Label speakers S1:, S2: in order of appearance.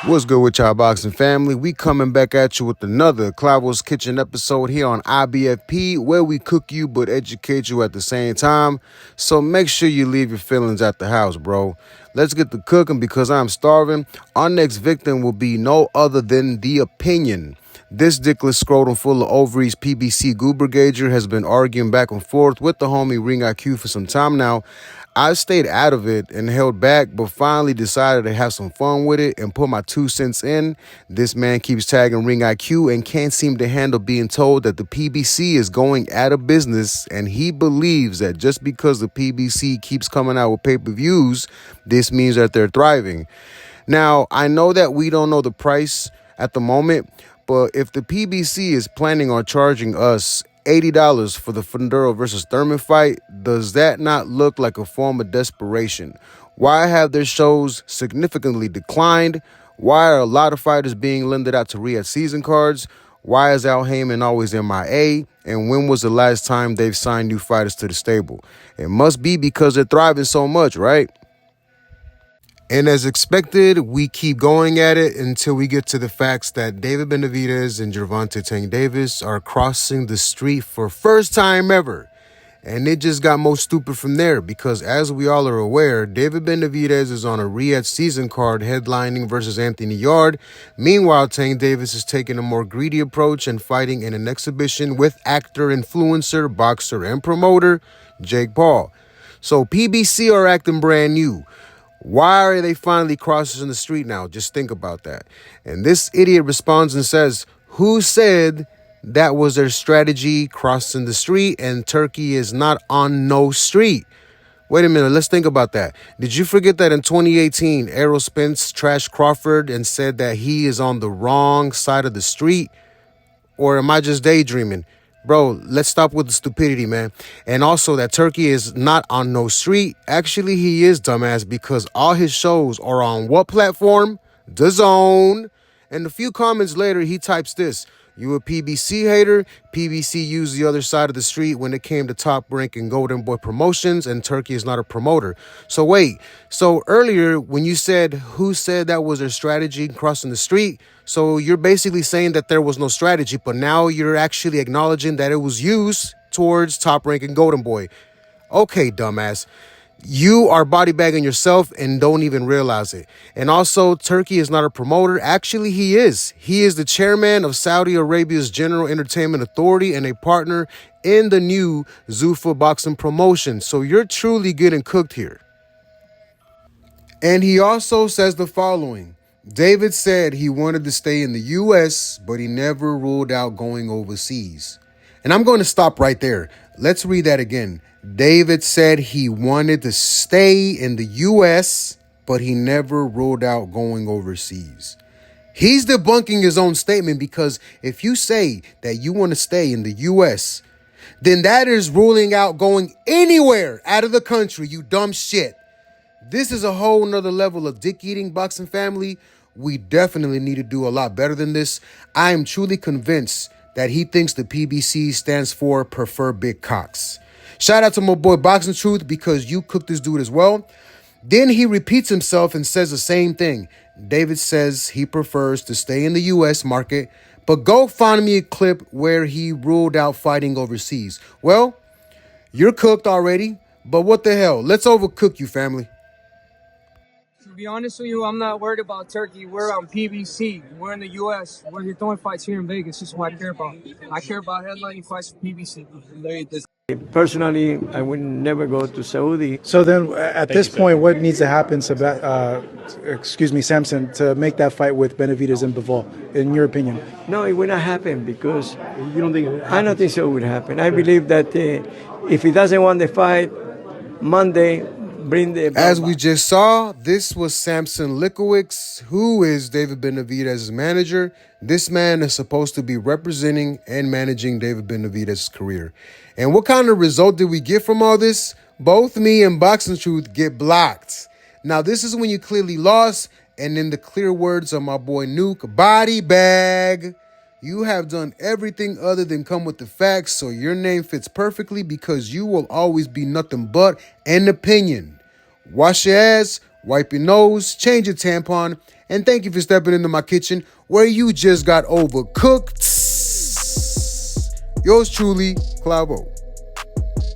S1: What's good with y'all boxing family? We coming back at you with another Klavo's Kitchen episode here on IBFP, where we cook you but educate you at the same time. So make sure you leave your feelings at the house, bro. Let's get to cooking because I'm starving. Our next victim will be no other than The Opinion. This dickless scrotum full of ovaries PBC goober gauger has been arguing back and forth with the homie Ring IQ for some time now. I stayed out of it and held back, but finally decided to have some fun with it and put my 2 cents in. This man keeps tagging Ring IQ and can't seem to handle being told that the PBC is going out of business, and he believes that just because the PBC keeps coming out with pay-per-views, this means that they're thriving. Now, I know that we don't know the price at the moment, but if the PBC is planning on charging us $80 for the Funduro versus Thurman fight, does that not look like a form of desperation? Why have their shows significantly declined? Why are a lot of fighters being lended out to Riyadh season cards? Why is Al Heyman always MIA? And when was the last time they've signed new fighters to the stable? It must be because they're thriving so much, right? And as expected, we keep going at it until we get to the facts that David Benavidez and Gervonta Tank Davis are crossing the street for first time ever. And it just got more stupid from there because, as we all are aware, David Benavidez is on a Riyadh season card headlining versus Anthony Yard. Meanwhile, Tank Davis is taking a more greedy approach and fighting in an exhibition with actor, influencer, boxer, and promoter Jake Paul. So PBC are acting brand new. Why are they finally crossing the street now? Just think about that. And this idiot responds and says, who said that was their strategy, crossing the street, and Turkey is not on no street? Wait a minute, let's think about that. Did you forget that in 2018, Errol Spence trashed Crawford and said that he is on the wrong side of the street? Or am I just daydreaming? Bro, let's stop with the stupidity, man. And also that Turkey is not on no street. Actually, he is, dumbass, because all his shows are on what platform? DAZN. And a few comments later, he types this. You a PBC hater? PBC used the other side of the street when it came to Top Rank and Golden Boy promotions, and Turkey is not a promoter. So wait, so earlier when you said who said that was their strategy crossing the street, so you're basically saying that there was no strategy, but now you're actually acknowledging that it was used towards Top Rank and Golden Boy. Okay, dumbass. You are body bagging yourself and don't even realize it. And also, Turkey is not a promoter. Actually, he is. He is the chairman of Saudi Arabia's General Entertainment Authority and a partner in the new Zuffa boxing promotion. So you're truly getting cooked here. And he also says the following. David said he wanted to stay in the U.S., but he never ruled out going overseas. And I'm going to stop right there. Let's read that again. David said he wanted to stay in the U.S., but he never ruled out going overseas. He's debunking his own statement because if you say that you want to stay in the U.S., then that is ruling out going anywhere out of the country, you dumb shit. This is a whole nother level of dick-eating, boxing family. We definitely need to do a lot better than this. I am truly convinced that he thinks the PBC stands for Prefer Big Cocks. Shout out to my boy Boxing Truth because you cooked this dude as well. Then he repeats himself and says the same thing. David says he prefers to stay in the U.S. market, but go find me a clip where he ruled out fighting overseas. Well, you're cooked already, but what the hell? Let's overcook you, family.
S2: To be honest with you, I'm not worried about Turkey. We're on PBC. We're in the U.S. We're throwing fights here in Vegas. This is what I care about. I care about headlining fights for PBC.
S3: Personally, I would never go to Saudi.
S4: So then, at this point, what needs to happen, Samson, to make that fight with Benavidez and Bivol, in your opinion?
S3: No, it will not happen because
S4: You don't think it
S3: I don't think so it would happen. I believe that if he doesn't want the fight Monday, bring the...
S1: As we just saw, this was Samson Likowicz, who is David Benavidez's manager. This man is supposed to be representing and managing David Benavidez's career. And what kind of result did we get from all this? Both me and Boxing Truth get blocked. Now, this is when you clearly lost, and in the clear words of my boy Nuke, body bag. You have done everything other than come with the facts, so your name fits perfectly because you will always be nothing but an opinion. Wash your ass, wipe your nose, change your tampon, And thank you for stepping into my kitchen where you just got overcooked. Yours truly, Klavo.